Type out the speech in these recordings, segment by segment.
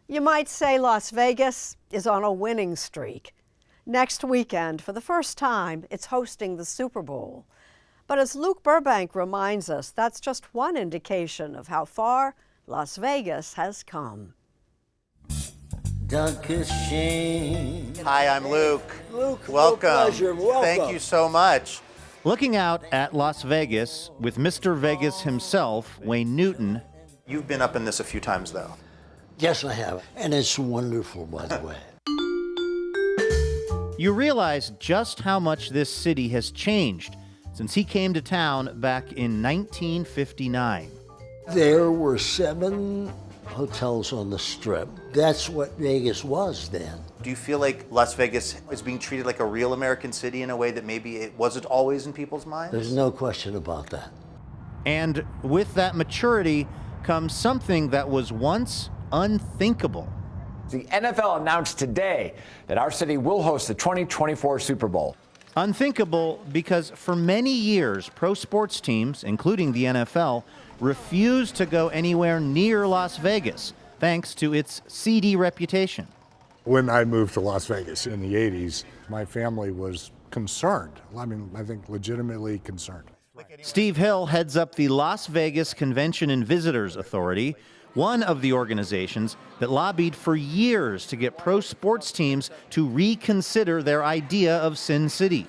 You might say Las Vegas is on a winning streak. Next weekend, for the first time, it's hosting the Super Bowl. But as Luke Burbank reminds us, that's just one indication of how far Las Vegas has come. Hi, I'm Luke. Luke, welcome. No pleasure. Welcome. Thank you so much. Looking out at Las Vegas with Mr. Vegas himself, Wayne Newton. You've been up in this a few times, though. Yes, I have. And it's wonderful, by the way. You realize just how much this city has changed since he came to town back in 1959. There were 7 hotels on the Strip. That's what Vegas was then. Do you feel like Las Vegas is being treated like a real American city in a way that maybe it wasn't always in people's minds? There's no question about that. And with that maturity comes something that was once unthinkable. The NFL announced today that our city will host the 2024 Super Bowl. Unthinkable because for many years, pro sports teams, including the NFL, refused to go anywhere near Las Vegas, thanks to its seedy reputation. When I moved to Las Vegas in the 80s, my family was concerned. I mean, I think legitimately concerned. Steve Hill heads up the Las Vegas Convention and Visitors Authority, one of the organizations that lobbied for years to get pro sports teams to reconsider their idea of Sin City.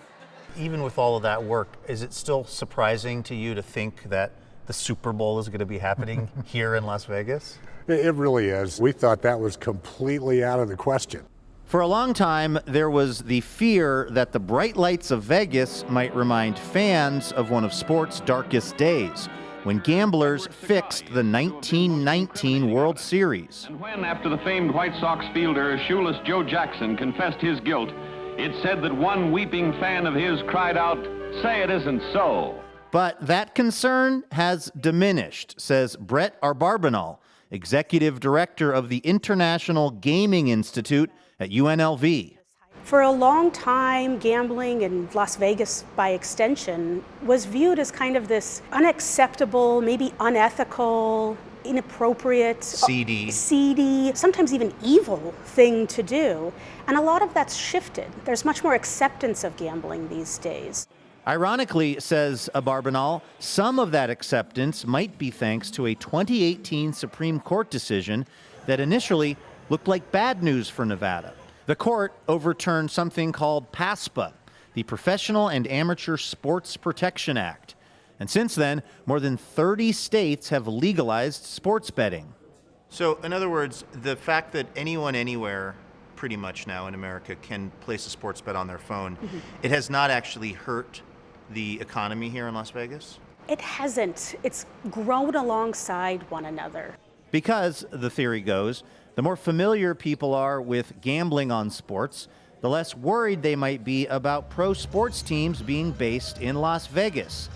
Even with all of that work, is it still surprising to you to think that the Super Bowl is going to be happening here in Las Vegas? It really is. We thought that was completely out of the question. For a long time, there was the fear that the bright lights of Vegas might remind fans of one of sports' darkest days, when gamblers fixed the 1919 World Series. And when, after the famed White Sox fielder Shoeless Joe Jackson confessed his guilt, it said that one weeping fan of his cried out, "Say it isn't so." But that concern has diminished, says Brett Arbarbanel, executive director of the International Gaming Institute at UNLV. For a long time, gambling in Las Vegas, by extension, was viewed as kind of this unacceptable, maybe unethical, inappropriate, seedy, sometimes even evil thing to do. And a lot of that's shifted. There's much more acceptance of gambling these days. Ironically, says Abarbanel, some of that acceptance might be thanks to a 2018 Supreme Court decision that initially looked like bad news for Nevada. The court overturned something called PASPA, the Professional and Amateur Sports Protection Act. And since then, more than 30 states have legalized sports betting. So, in other words, the fact that anyone anywhere pretty much now in America can place a sports bet on their phone, it has not actually hurt the economy here in Las Vegas? It hasn't. It's grown alongside one another. Because, the theory goes, the more familiar people are with gambling on sports, the less worried they might be about pro sports teams being based in Las Vegas.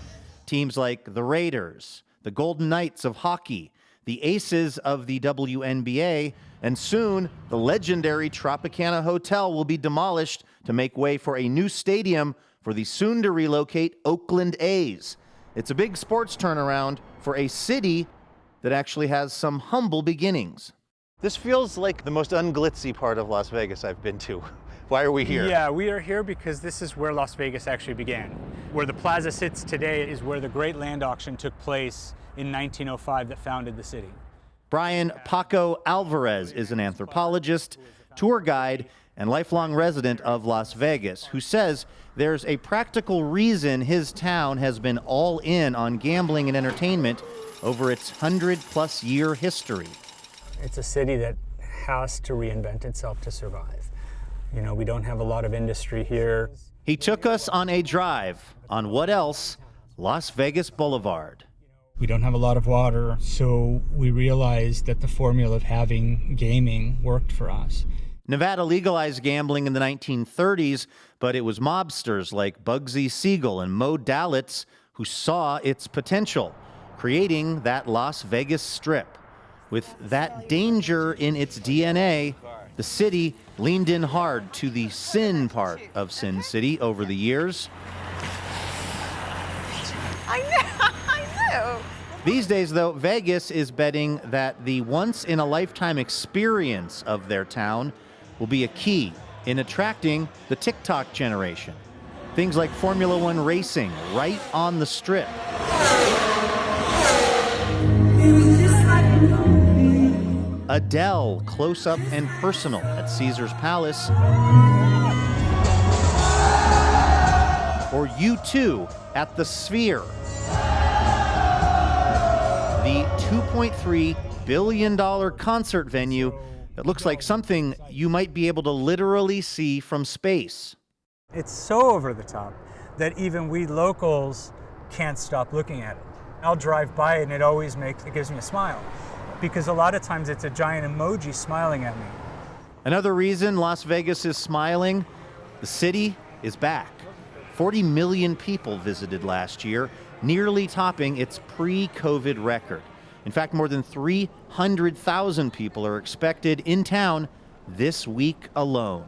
Teams like the Raiders, the Golden Knights of hockey, the Aces of the WNBA, and soon the legendary Tropicana Hotel will be demolished to make way for a new stadium for the soon-to-relocate Oakland A's. It's a big sports turnaround for a city that actually has some humble beginnings. This feels like the most unglitzy part of Las Vegas I've been to. Why are we here? Yeah, we are here because this is where Las Vegas actually began. Where the plaza sits today is where the great land auction took place in 1905 that founded the city. Brian Paco Alvarez is an anthropologist, tour guide, and lifelong resident of Las Vegas, who says there's a practical reason his town has been all in on gambling and entertainment over its 100-plus year history. It's a city that has to reinvent itself to survive. You know, we don't have a lot of industry here. He took us on a drive on what else? Las Vegas Boulevard. We don't have a lot of water, so we realized that the formula of having gaming worked for us. Nevada legalized gambling in the 1930s, but it was mobsters like Bugsy Siegel and Mo Dalitz who saw its potential, creating that Las Vegas Strip. With that danger in its DNA, the city leaned in hard to the sin part of Sin City over the years. I know. These days, though, Vegas is betting that the once-in-a-lifetime experience of their town will be a key in attracting the TikTok generation. Things like Formula One racing right on the Strip. Adele, close up and personal at Caesar's Palace. Or U2 at the Sphere. The $2.3 billion concert venue that looks like something you might be able to literally see from space. It's so over the top that even we locals can't stop looking at it. I'll drive by it and it gives me a smile, because a lot of times it's a giant emoji smiling at me. Another reason Las Vegas is smiling, the city is back. 40 million people visited last year, nearly topping its pre-COVID record. In fact, more than 300,000 people are expected in town this week alone.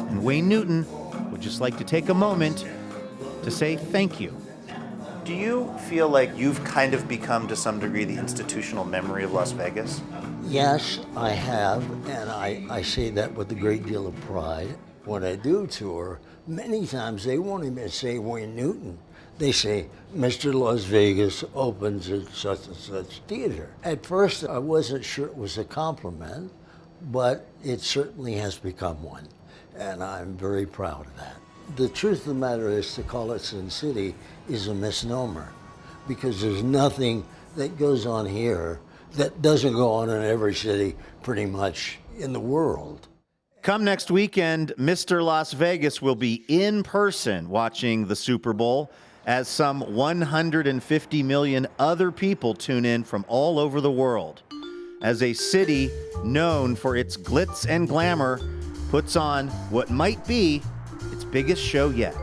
And Wayne Newton would just like to take a moment to say thank you. Do you feel like you've kind of become, to some degree, the institutional memory of Las Vegas? Yes, I have, and I say that with a great deal of pride. When I do tour, many times they won't even say Wayne Newton. They say, Mr. Las Vegas opens at such and such theater. At first, I wasn't sure it was a compliment, but it certainly has become one, and I'm very proud of that. The truth of the matter is, to call it Sin City is a misnomer, because there's nothing that goes on here that doesn't go on in every city pretty much in the world. Come next weekend, Mr. Las Vegas will be in person watching the Super Bowl as some 150 million other people tune in from all over the world. As a city known for its glitz and glamour puts on what might be its biggest show yet.